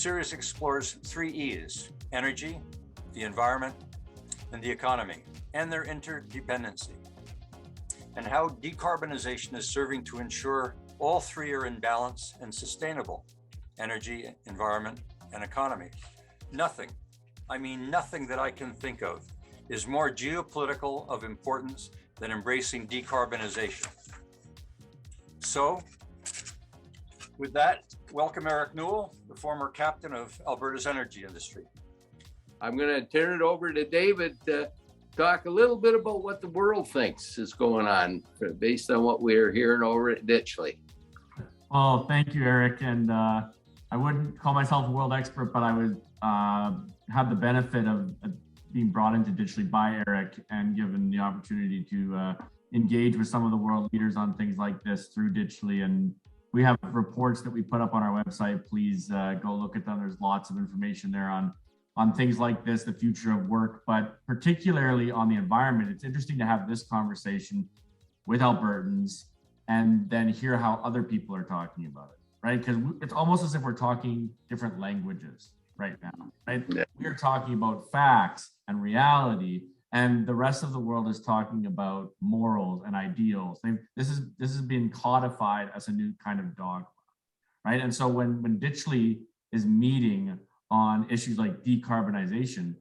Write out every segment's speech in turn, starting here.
series explores 3 E's: energy, the environment, and the economy, and their interdependency, and how decarbonization is serving to ensure all 3 are in balance and sustainable: energy, environment, and economy. Nothing, I mean nothing that I can think of, is more geopolitical of importance than embracing decarbonization. So, with that, welcome Eric Newell, the former captain of Alberta's energy industry. I'm going to turn it over to David to talk a little bit about what the world thinks is going on based on what we're hearing over at Ditchley. Well, thank you, Eric. And I wouldn't call myself a world expert, but I would have the benefit of being brought into Ditchley by Eric and given the opportunity to engage with some of the world leaders on things like this through Ditchley. And we have reports that we put up on our website. Please go look at them. There's lots of information there on things like this, the future of work, but particularly on the environment. It's interesting to have this conversation with Albertans and then hear how other people are talking about it, right? Because it's almost as if we're talking different languages right now, right? Yeah. We are talking about facts and reality, and the rest of the world is talking about morals and ideals. This has been codified as a new kind of dogma, right? And so when Ditchley is meeting on issues like decarbonization,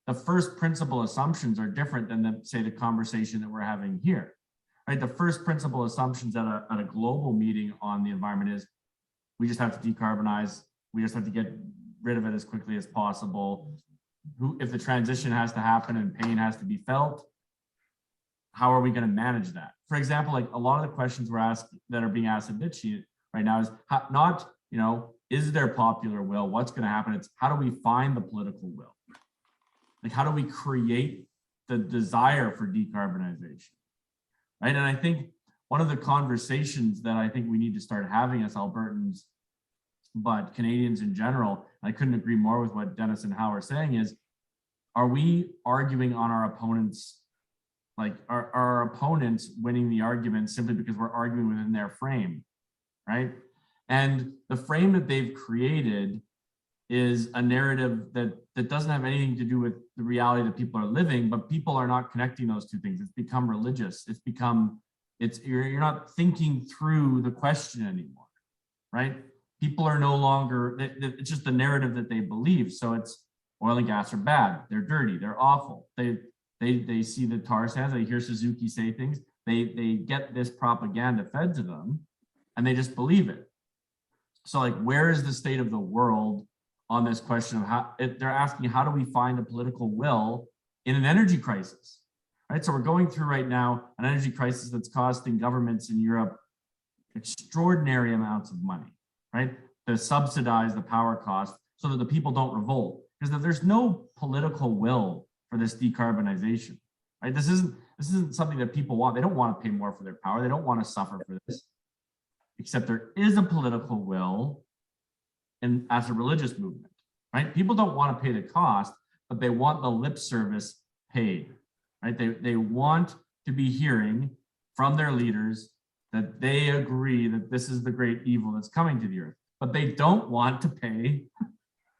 the first principle assumptions are different than say the conversation that we're having here, right? The first principle assumptions at a global meeting on the environment is we just have to decarbonize. We just have to get rid of it as quickly as possible. If the transition has to happen and pain has to be felt, how are we going to manage that? For example, like a lot of the questions that are being asked at Ditchley right now is not, is there popular will? What's going to happen? It's how do we find the political will? Like, how do we create the desire for decarbonization, right? And I think one of the conversations that I think we need to start having as Albertans, but Canadians in general, I couldn't agree more with what Dennis and Hal are saying, is, are we arguing on our opponents? Like, are our opponents winning the argument simply because we're arguing within their frame, right? And the frame that they've created is a narrative that doesn't have anything to do with the reality that people are living, but people are not connecting those two things. It's become religious. You're not thinking through the question anymore, right? People are no longer, it's just the narrative that they believe. So it's oil and gas are bad, they're dirty, they're awful. They see the tar sands, they hear Suzuki say things, they get this propaganda fed to them and they just believe it. So like, where is the state of the world on this question of how they're asking, how do we find a political will in an energy crisis, right? So we're going through right now an energy crisis that's costing governments in Europe extraordinary amounts of money, right? To subsidize the power cost so that the people don't revolt, because there's no political will for this decarbonization, right? This isn't something that people want. They don't want to pay more for their power. They don't want to suffer for this, except there is a political will and as a religious movement, right? People don't want to pay the cost, but they want the lip service paid, right? They want to be hearing from their leaders that they agree that this is the great evil that's coming to the earth, but they don't want to pay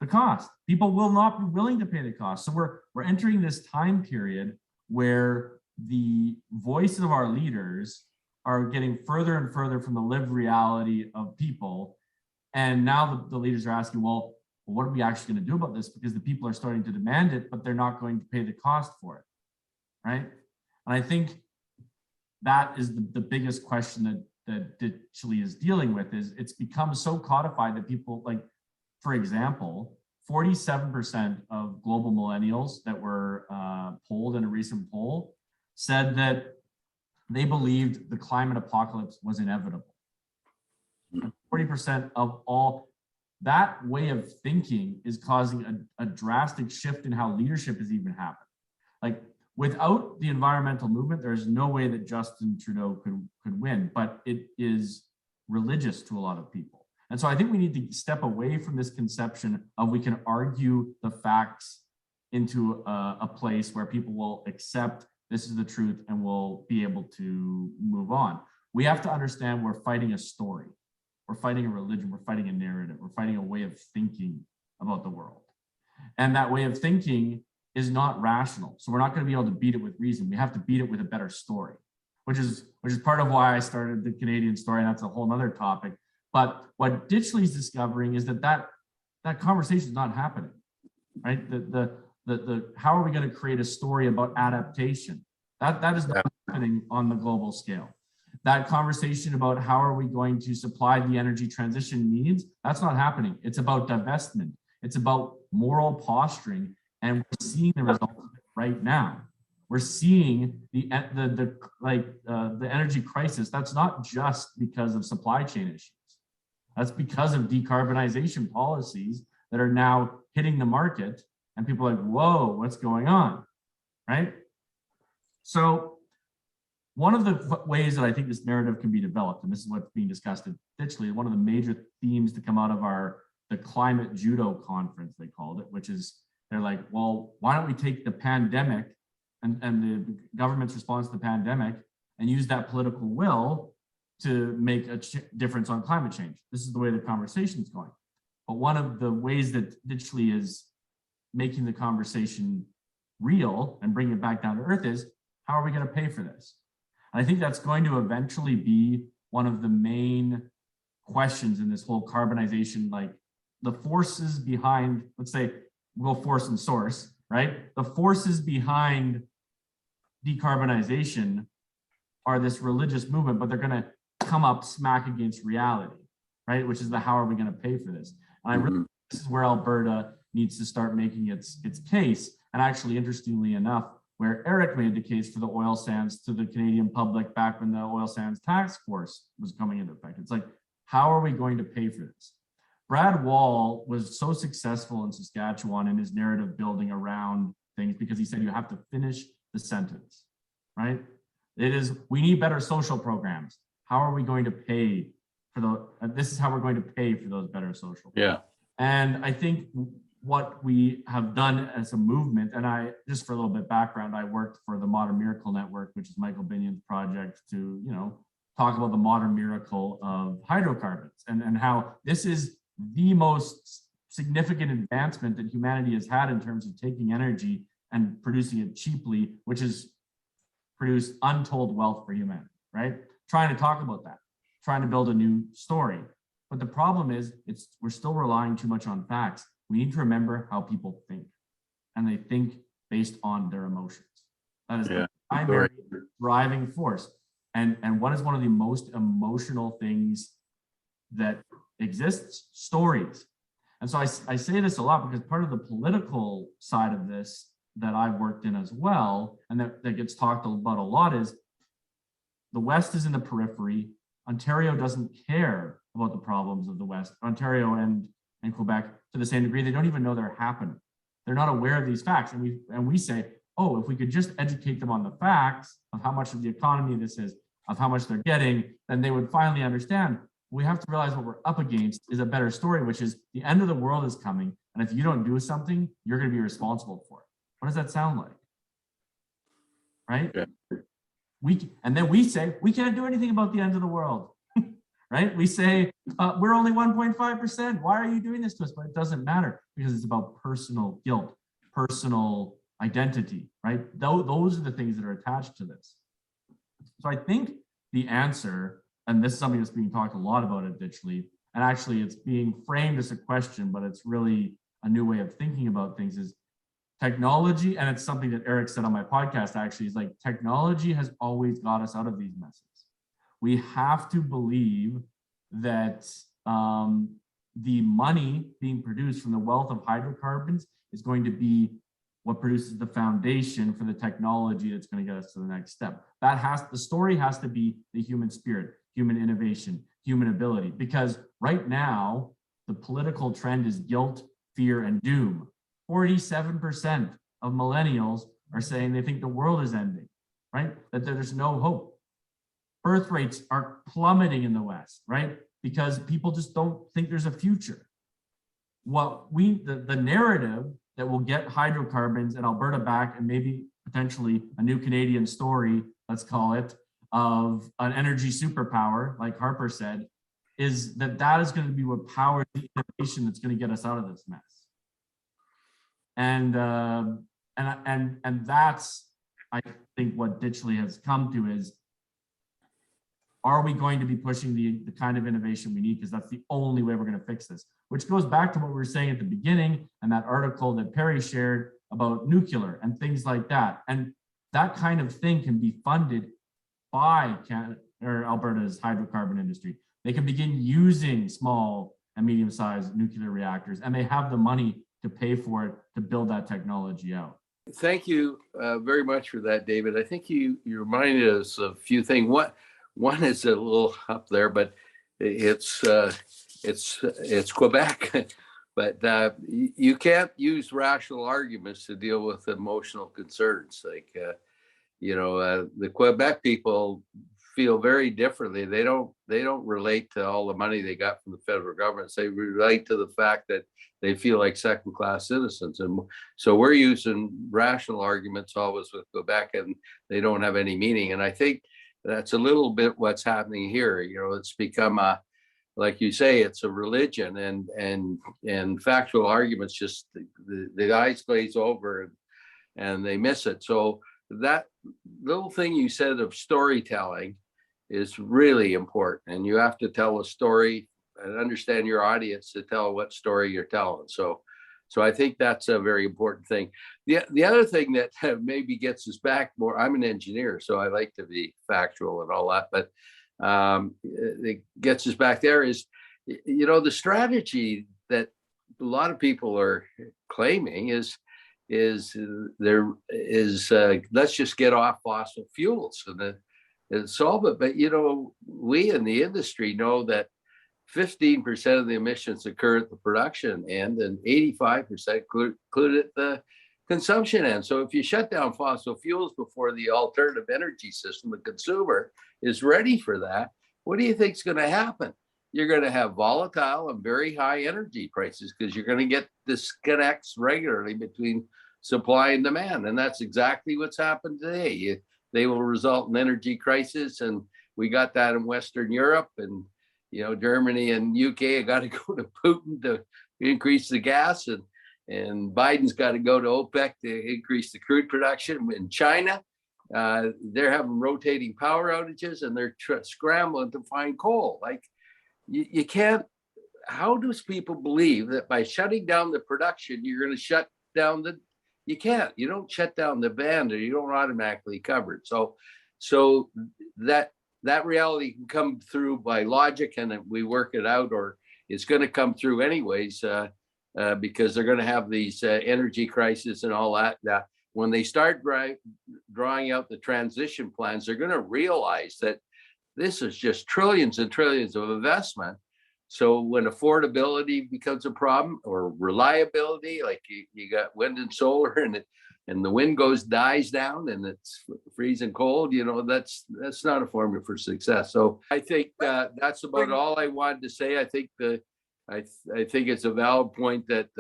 the cost. People will not be willing to pay the cost. So we're entering this time period where the voices of our leaders are getting further and further from the lived reality of people. And now the leaders are asking, well, what are we actually going to do about this? Because the people are starting to demand it, but they're not going to pay the cost for it, right? And I think that is the biggest question that Ditchley is dealing with. Is it's become so codified that people, like, for example, 47% of global millennials that were polled in a recent poll said that they believed the climate apocalypse was inevitable. 40% of all, that way of thinking is causing a drastic shift in how leadership has even happened. Like, without the environmental movement, there's no way that Justin Trudeau could win, but it is religious to a lot of people. And so I think we need to step away from this conception of we can argue the facts into a place where people will accept this is the truth and will be able to move on. We have to understand we're fighting a story. We're fighting a religion. We're fighting a narrative. We're fighting a way of thinking about the world. And that way of thinking is not rational. So we're not going to be able to beat it with reason. We have to beat it with a better story, which is part of why I started the Canadian story. And that's a whole nother topic. But what Ditchley's discovering is that conversation is not happening, right? The how are we going to create a story about adaptation? That is not happening on the global scale. That conversation about how are we going to supply the energy transition needs, that's not happening. It's about divestment. It's about moral posturing, and we're seeing the results of it right now. We're seeing the energy crisis. That's not just because of supply chain issues. That's because of decarbonization policies that are now hitting the market, and people are like, whoa, what's going on, right? So one of the ways that I think this narrative can be developed, and this is what's being discussed at Ditchley, one of the major themes to come out of the climate judo conference, they called it, which is they're like, well, why don't we take the pandemic and the government's response to the pandemic and use that political will to make a difference on climate change? This is the way the conversation is going. But one of the ways that Ditchley is making the conversation real and bringing it back down to earth is, how are we going to pay for this? And I think that's going to eventually be one of the main questions in this whole carbonization, like the forces behind, let's say, we'll go force and source, right? The forces behind decarbonization are this religious movement, but they're going to come up smack against reality, right? Which is the how are we going to pay for this? And I really, this is where Alberta needs to start making its case. And actually, interestingly enough, where Eric made the case for the oil sands to the Canadian public back when the oil sands task force was coming into effect. It's like, how are we going to pay for this? Brad Wall was so successful in Saskatchewan in his narrative building around things because he said you have to finish the sentence, right? It is, we need better social programs. How are we going to pay for this is how we're going to pay for those better social programs. Yeah. And I think what we have done as a movement, and I, just for a little bit background, I worked for the Modern Miracle Network, which is Michael Binion's project to, talk about the modern miracle of hydrocarbons and how this is the most significant advancement that humanity has had in terms of taking energy and producing it cheaply, which has produced untold wealth for humanity, right? Trying to talk about that, trying to build a new story. But the problem is we're still relying too much on facts. We need to remember how people think, and they think based on their emotions. That is the primary driving force. And what is one of the most emotional things that exists? Stories. And so I say this a lot because part of the political side of this that I've worked in as well, and that gets talked about a lot, is the West is in the periphery. Ontario doesn't care about the problems of the West. Ontario and Quebec, to the same degree, they don't even know they're happening. They're not aware of these facts. And we say, oh, if we could just educate them on the facts of how much of the economy this is, of how much they're getting, then they would finally understand. We have to realize what we're up against is a better story, which is the end of the world is coming. And if you don't do something, you're going to be responsible for it. What does that sound like? Right? Yeah. And then we say, we can't do anything about the end of the world. Right? We say, we're only 1.5%. Why are you doing this to us? But it doesn't matter because it's about personal guilt, personal identity, right? Those are the things that are attached to this. So I think the answer, and this is something that's being talked a lot about at Ditchley, and actually it's being framed as a question, but it's really a new way of thinking about things, is technology, and it's something that Eric said on my podcast actually, is like technology has always got us out of these messes. We have to believe that the money being produced from the wealth of hydrocarbons is going to be what produces the foundation for the technology that's going to get us to the next step. The story has to be the human spirit, human innovation, human ability, because right now the political trend is guilt, fear, and doom. 47% of millennials are saying they think the world is ending, right? That there's no hope. Birth rates are plummeting in the West, right? Because people just don't think there's a future. The narrative that will get hydrocarbons and Alberta back, and maybe potentially a new Canadian story, let's call it, of an energy superpower, like Harper said, is that is going to be what powers the innovation that's going to get us out of this mess. And that's, I think, what Ditchley has come to is, are we going to be pushing the kind of innovation we need? Because that's the only way we're going to fix this, which goes back to what we were saying at the beginning and that article that Perry shared about nuclear and things like that. And that kind of thing can be funded by Canada or Alberta's hydrocarbon industry. They can begin using small and medium-sized nuclear reactors, and they have the money to pay for it to build that technology out. Thank you very much for that, David. I think you reminded us of a few things. One is a little up there, but it's Quebec. But you can't use rational arguments to deal with emotional concerns. Like the Quebec people feel very differently. They don't relate to all the money they got from the federal government. They relate to the fact that they feel like second-class citizens. And so we're using rational arguments always with Quebec, and they don't have any meaning. And I think that's a little bit what's happening here. It's become like you say, it's a religion, and factual arguments just the eyes glaze over and they miss it. So that little thing you said of storytelling is really important, and you have to tell a story and understand your audience to tell what story you're telling. So I think that's a very important thing. The other thing that maybe gets us back more, I'm an engineer, so I like to be factual and all that, but it gets us back there is, the strategy that a lot of people are claiming is let's just get off fossil fuels and solve it. But, we in the industry know that 15% of the emissions occur at the production end and 85% include at the consumption end. So if you shut down fossil fuels before the alternative energy system, the consumer, is ready for that, what do you think is going to happen? You're going to have volatile and very high energy prices because you're going to get disconnects regularly between supply and demand. And that's exactly what's happened today. They will result in energy crisis. And we got that in Western Europe, and Germany and UK got to go to Putin to increase the gas, and Biden's got to go to OPEC to increase the crude production. In China, they're having rotating power outages, and they're scrambling to find coal. Like you can't. How does people believe that by shutting down the production, you're going to shut down you can't. You don't shut down the band, or you don't automatically cover it. So that reality can come through by logic, and we work it out, or it's going to come through anyways, because they're going to have these energy crises and all that. That when they start drawing out the transition plans, they're going to realize that this is just trillions and trillions of investment. So when affordability becomes a problem, or reliability, like you got wind and solar, and the wind dies down and it's freezing cold, that's not a formula for success. So I think that's about all I wanted to say. I think I think it's a valid point that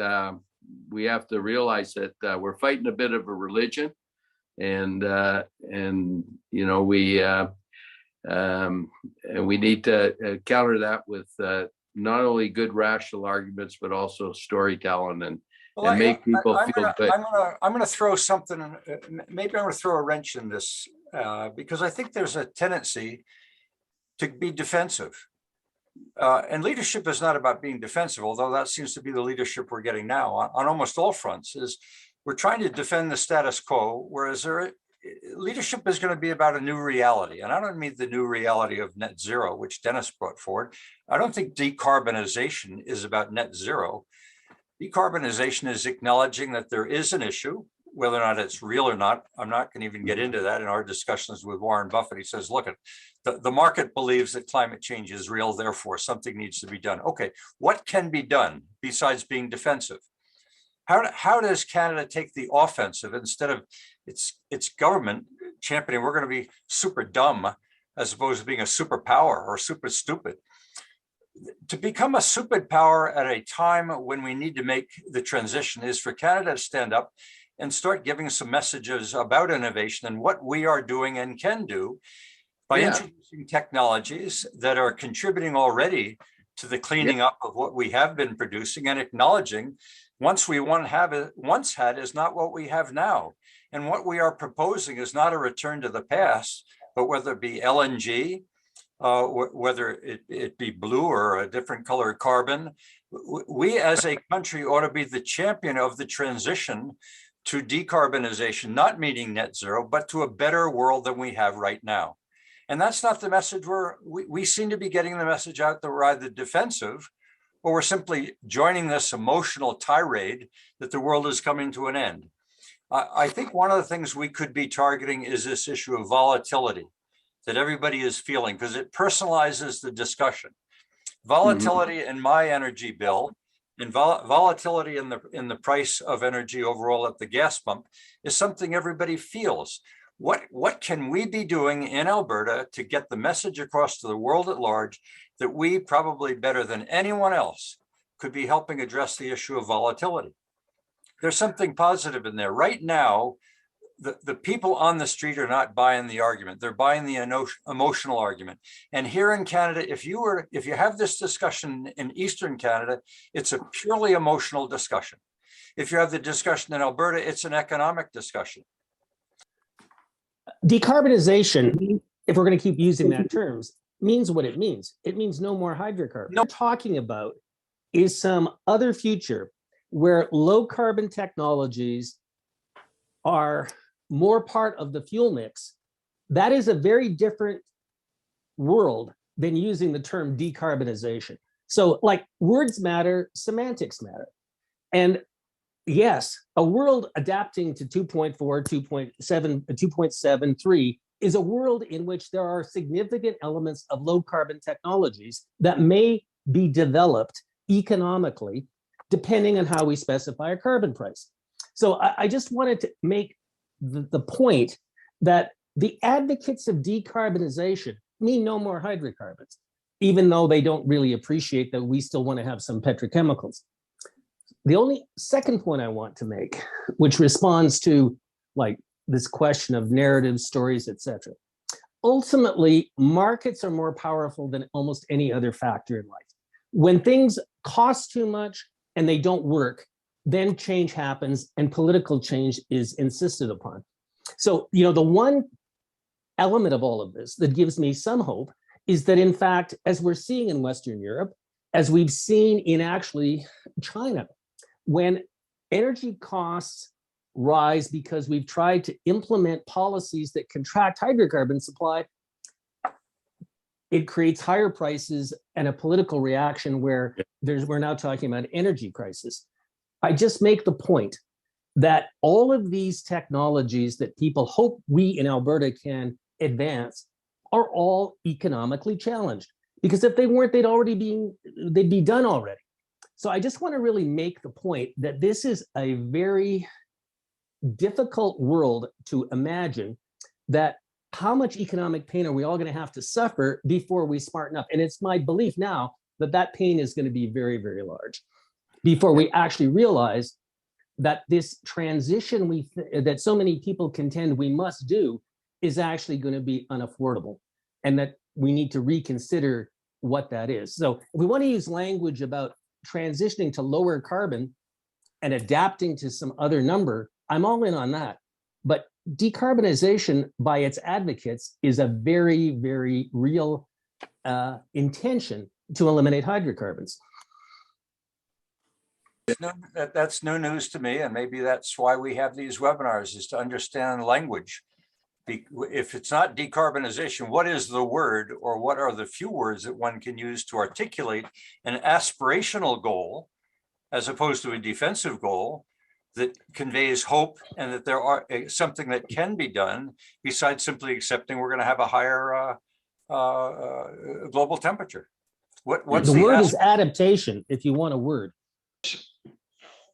we have to realize that we're fighting a bit of a religion, and we need to counter that with not only good rational arguments, but also storytelling and make people feel good. I'm going to throw something, maybe I'm going to throw a wrench in this, because I think there's a tendency to be defensive. And leadership is not about being defensive, although that seems to be the leadership we're getting now on almost all fronts. Is we're trying to defend the status quo, whereas leadership is going to be about a new reality. And I don't mean the new reality of net zero, which Dennis brought forward. I don't think decarbonization is about net zero. Decarbonization is acknowledging that there is an issue, whether or not it's real or not. I'm not going to even get into that in our discussions with Warren Buffett. He says, look, the market believes that climate change is real, therefore something needs to be done. Okay, what can be done besides being defensive? How does Canada take the offensive instead of its government championing we're going to be super dumb as opposed to being a superpower or super stupid? To become a superpower at a time when we need to make the transition is for Canada to stand up and start giving some messages about innovation and what we are doing and can do by introducing technologies that are contributing already to the cleaning up of what we have been producing, and acknowledging once had is not what we have now. And what we are proposing is not a return to the past, but whether it be LNG, whether it be blue or a different color carbon, we as a country ought to be the champion of the transition to decarbonization, not meaning net zero, but to a better world than we have right now. And that's not the message we seem to be getting the message out that we're either defensive or we're simply joining this emotional tirade that the world is coming to an end. I think one of the things we could be targeting is this issue of volatility that everybody is feeling, because it personalizes the discussion. Volatility in my energy bill and volatility in the price of energy overall at the gas pump is something everybody feels. What can we be doing in Alberta to get the message across to the world at large that we, probably better than anyone else, could be helping address the issue of volatility? There's something positive in there. Right now, the people on the street are not buying the argument. They're buying the emotional argument. And here in Canada, if you have this discussion in Eastern Canada, it's a purely emotional discussion. If you have the discussion in Alberta, it's an economic discussion. Decarbonization, if we're going to keep using that terms, means what it means. It means no more hydrocarbons. What we're talking about is some other future where low carbon technologies are more part of the fuel mix. That is a very different world than using the term decarbonization. So like words matter, semantics matter. And yes, a world adapting to 2.4, 2.7, 2.73 is a world in which there are significant elements of low carbon technologies that may be developed economically, depending on how we specify a carbon price. So I just wanted to make the point that the advocates of decarbonization mean no more hydrocarbons, even though they don't really appreciate that we still want to have some petrochemicals. The only second point I want to make, which responds to like this question of narrative stories, etc. Ultimately, markets are more powerful than almost any other factor in life. When things cost too much and they don't work, then change happens and political change is insisted upon. So, the one element of all of this that gives me some hope is that, in fact, as we're seeing in Western Europe, as we've seen in actually China, when energy costs rise because we've tried to implement policies that contract hydrocarbon supply, it creates higher prices and a political reaction where we're now talking about energy crisis. I just make the point that all of these technologies that people hope we in Alberta can advance are all economically challenged, because if they weren't, they'd be done already. So I just want to really make the point that this is a very difficult world to imagine, that how much economic pain are we all going to have to suffer before we smarten up? And it's my belief now that that pain is going to be very, very large before we actually realize that this transition that so many people contend we must do is actually going to be unaffordable, and that we need to reconsider what that is. So if we want to use language about transitioning to lower carbon and adapting to some other number, I'm all in on that. But decarbonization by its advocates is a very, very real intention to eliminate hydrocarbons. That's no news to me, and maybe that's why we have these webinars, is to understand language. If it's not decarbonization, what is the word, or what are the few words that one can use to articulate an aspirational goal as opposed to a defensive goal that conveys hope, and that there are something that can be done besides simply accepting we're going to have a higher global temperature? What's the word is adaptation, if you want a word.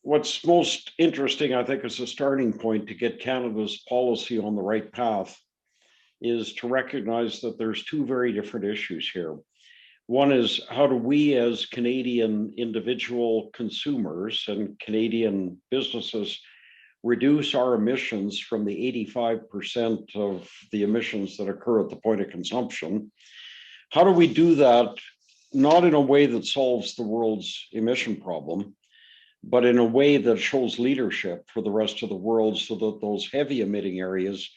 What's most interesting, I think, as a starting point to get Canada's policy on the right path is to recognize that there's two very different issues here. One is, how do we as Canadian individual consumers and Canadian businesses reduce our emissions from the 85% of the emissions that occur at the point of consumption? How do we do that not in a way that solves the world's emission problem, but in a way that shows leadership for the rest of the world so that those heavy emitting areas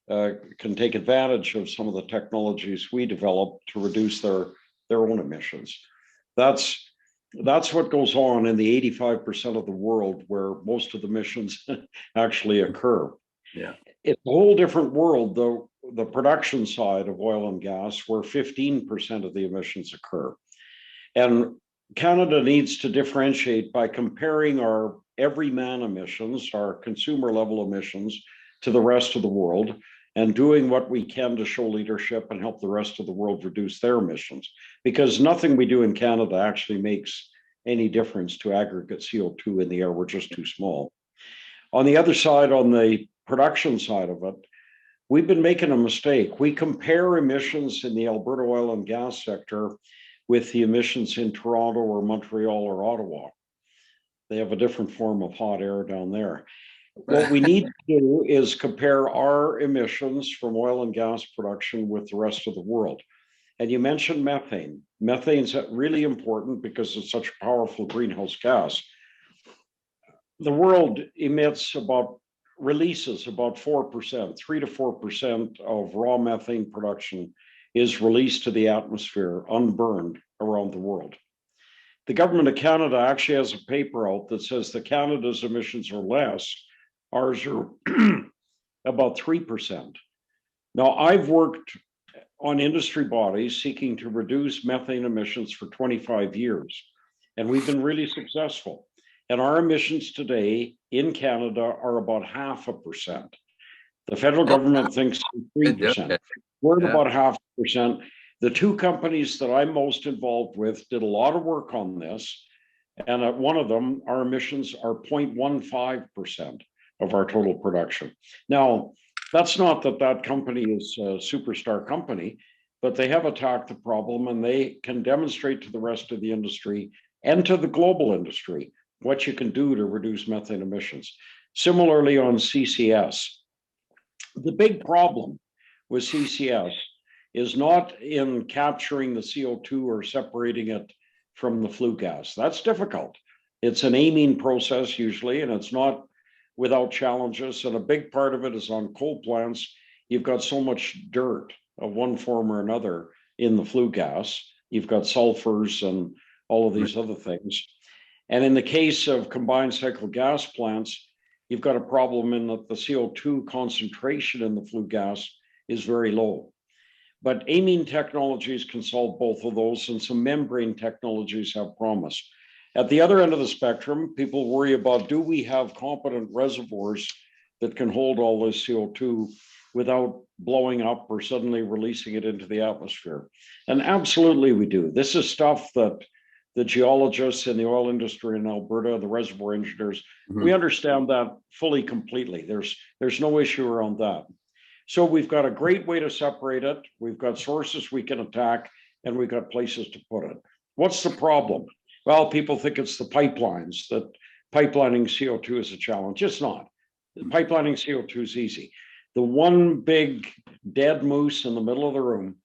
can take advantage of some of the technologies we develop to reduce their own emissions. That's what goes on in the 85% of the world where most of the emissions actually occur. Yeah. It's a whole different world, though, the production side of oil and gas, where 15% of the emissions occur. And Canada needs to differentiate by comparing our everyman emissions, our consumer level emissions, to the rest of the world, and doing what we can to show leadership and help the rest of the world reduce their emissions. Because nothing we do in Canada actually makes any difference to aggregate CO2 in the air. We're just too small. On the other side, on the production side of it, we've been making a mistake. We compare emissions in the Alberta oil and gas sector with the emissions in Toronto or Montreal or Ottawa. They have a different form of hot air down there. What we need to do is compare our emissions from oil and gas production with the rest of the world. And you mentioned methane. Methane's really important because it's such a powerful greenhouse gas. The world releases about 4%, 3 to 4% of raw methane production is released to the atmosphere unburned around the world. The government of Canada actually has a paper out that says that Canada's emissions are less. Ours are about 3%. Now, I've worked on industry bodies seeking to reduce methane emissions for 25 years, and we've been really successful. And our emissions today in Canada are about 0.5%. The federal government thinks 3%. We're at about 0.5%. The two companies that I'm most involved with did a lot of work on this, and at one of them, our emissions are 0.15% of our total production. Now, that's not that company is a superstar company, but they have attacked the problem and they can demonstrate to the rest of the industry and to the global industry what you can do to reduce methane emissions. Similarly on CCS, the big problem with CCS is not in capturing the CO2 or separating it from the flue gas. That's difficult. It's an amine process usually, and it's not without challenges. And a big part of it is on coal plants. You've got so much dirt of one form or another in the flue gas. You've got sulfurs and all of these other things. And in the case of combined cycle gas plants, you've got a problem in that the CO2 concentration in the flue gas is very low. But amine technologies can solve both of those, and some membrane technologies have promise. At the other end of the spectrum, people worry about, do we have competent reservoirs that can hold all this CO2 without blowing up or suddenly releasing it into the atmosphere? And absolutely we do. This is stuff that the geologists in the oil industry in Alberta, the reservoir engineers, we understand that fully, completely. There's no issue around that. So we've got a great way to separate it. We've got sources we can attack, and we've got places to put it. What's the problem? Well, people think it's the pipelines, that pipelining CO2 is a challenge. It's not. Pipelining CO2 is easy. The one big dead moose in the middle of the room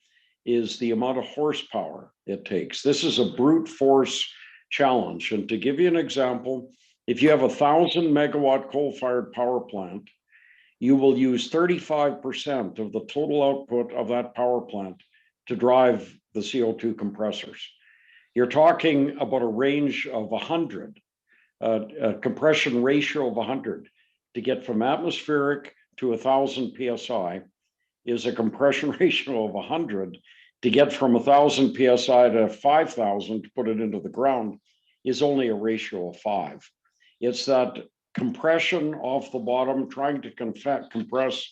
is the amount of horsepower it takes. This is a brute force challenge. And to give you an example, if you have 1,000 megawatt coal-fired power plant, you will use 35% of the total output of that power plant to drive the CO2 compressors. You're talking about a range of 100, a compression ratio of 100 to get from atmospheric to 1,000 PSI is a compression ratio of 100. To get from 1,000 PSI to 5,000 to put it into the ground is only a ratio of 5. It's that compression off the bottom, trying to compress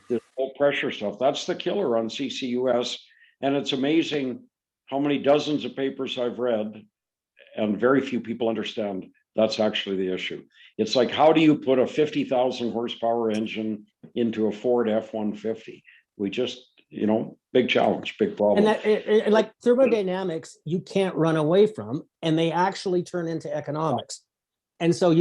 this low pressure stuff. That's the killer on CCUS. And it's amazing how many dozens of papers I've read, and very few people understand that's actually the issue. It's like, how do you put a 50,000 horsepower engine into a Ford F-150? We just, big challenge, big problem. And like thermodynamics, you can't run away from, and they actually turn into economics. And so,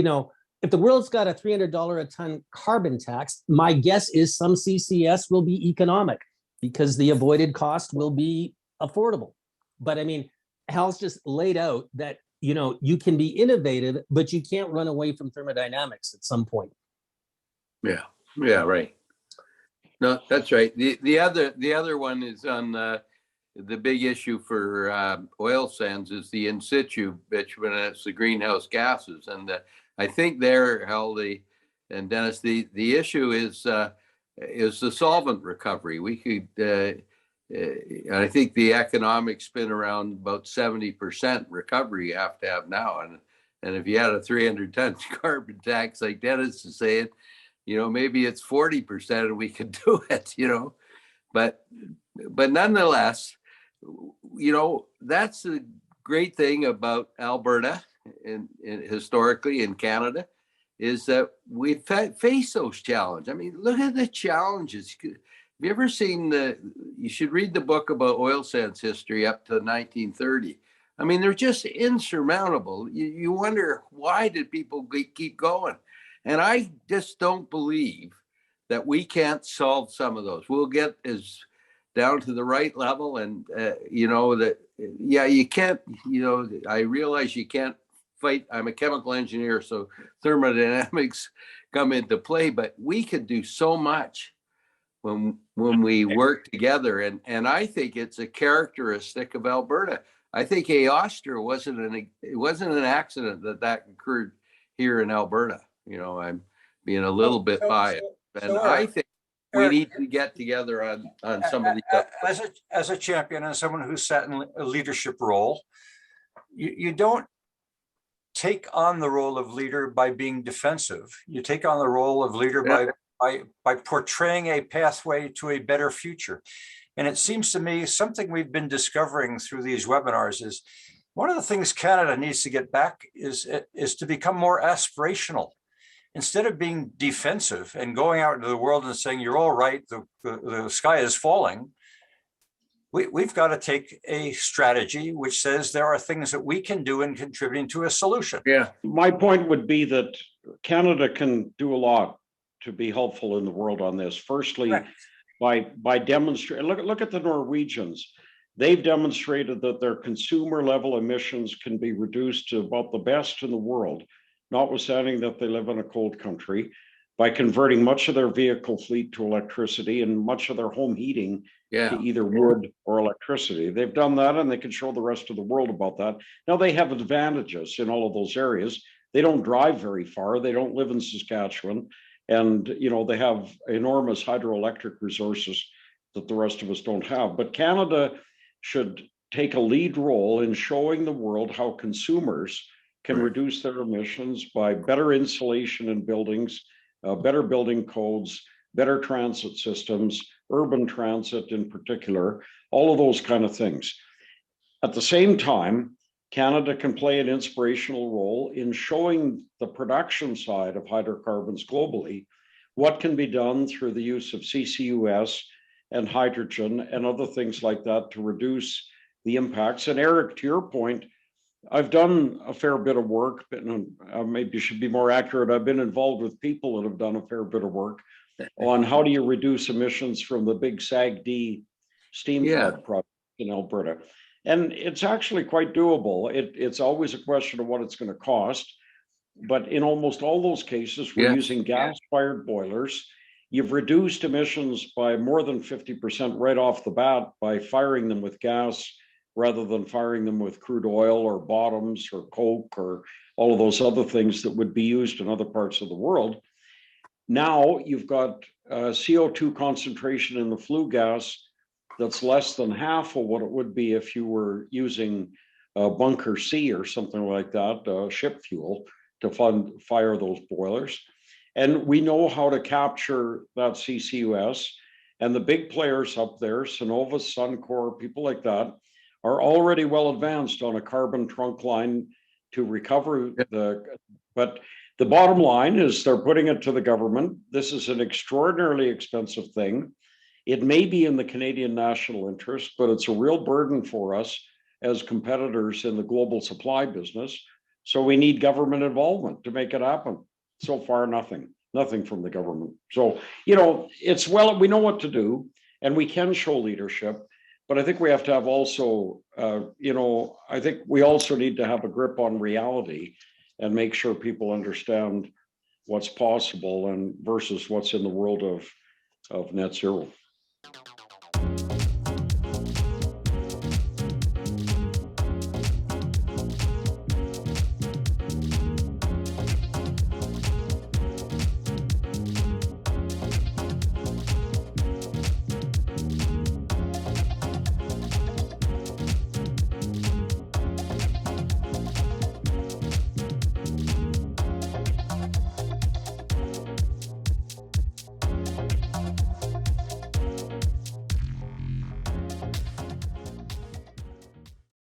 if the world's got a $300 a ton carbon tax, my guess is some CCS will be economic because the avoided cost will be affordable. But I mean, Hal's just laid out that you can be innovative, but you can't run away from thermodynamics at some point. Yeah, yeah, right. No, that's right. The other one is on the big issue for oil sands is the in situ bitumen, and it's the greenhouse gases. And I think there, Hal, and Dennis, the issue is the solvent recovery. We could, I think the economics spin around about 70% recovery you have to have now. And if you had a 300-ton carbon tax, like Dennis is saying, maybe it's 40% and we could do it, but nonetheless, that's the great thing about Alberta and historically in Canada is that we face those challenges. I mean, look at the challenges. Have you ever seen you should read the book about oil sands history up to 1930. I mean, they're just insurmountable. You wonder, why did people keep going? And I just don't believe that we can't solve some of those. We'll get down to the right level, and you can't. I realize you can't fight. I'm a chemical engineer, so thermodynamics come into play. But we could do so much when we work together, and I think it's a characteristic of Alberta. I think Austria wasn't an accident that occurred here in Alberta. I'm being a little bit biased, and I think we need to get together on some of these. As a champion and someone who's sat in a leadership role, you don't take on the role of leader by being defensive. You take on the role of leader by portraying a pathway to a better future. And it seems to me something we've been discovering through these webinars is one of the things Canada needs to get back is to become more aspirational. Instead of being defensive and going out into the world and saying, you're all right, the sky is falling, we've got to take a strategy which says there are things that we can do in contributing to a solution. Yeah. My point would be that Canada can do a lot to be helpful in the world on this. Firstly, by demonstrating, look at the Norwegians. They've demonstrated that their consumer level emissions can be reduced to about the best in the world, notwithstanding that they live in a cold country, by converting much of their vehicle fleet to electricity and much of their home heating to either wood or electricity. They've done that, and they can show the rest of the world about that. Now, they have advantages in all of those areas. They don't drive very far. They don't live in Saskatchewan. And, they have enormous hydroelectric resources that the rest of us don't have. But Canada should take a lead role in showing the world how consumers can reduce their emissions by better insulation in buildings, better building codes, better transit systems, urban transit in particular, all of those kind of things. At the same time, Canada can play an inspirational role in showing the production side of hydrocarbons globally, what can be done through the use of CCUS and hydrogen and other things like that to reduce the impacts. And Eric, to your point, I've done a fair bit of work, but maybe should be more accurate. I've been involved with people that have done a fair bit of work on how do you reduce emissions from the big SAGD steam flood project in Alberta. And it's actually quite doable. It's always a question of what it's going to cost. But in almost all those cases, we're using gas-fired boilers. You've reduced emissions by more than 50% right off the bat by firing them with gas rather than firing them with crude oil or bottoms or coke or all of those other things that would be used in other parts of the world. Now you've got CO2 concentration in the flue gas that's less than half of what it would be if you were using bunker C or something like that, ship fuel, to fire those boilers. And we know how to capture that CCUS. And the big players up there, Cenovus, Suncor, people like that, are already well advanced on a carbon trunk line to recover but the bottom line is they're putting it to the government. This is an extraordinarily expensive thing. It may be in the Canadian national interest, but it's a real burden for us as competitors in the global supply business. So we need government involvement to make it happen. So far, nothing from the government. So, we know what to do and we can show leadership. But I think we have to have also, I think we also need to have a grip on reality and make sure people understand what's possible and versus what's in the world of net zero.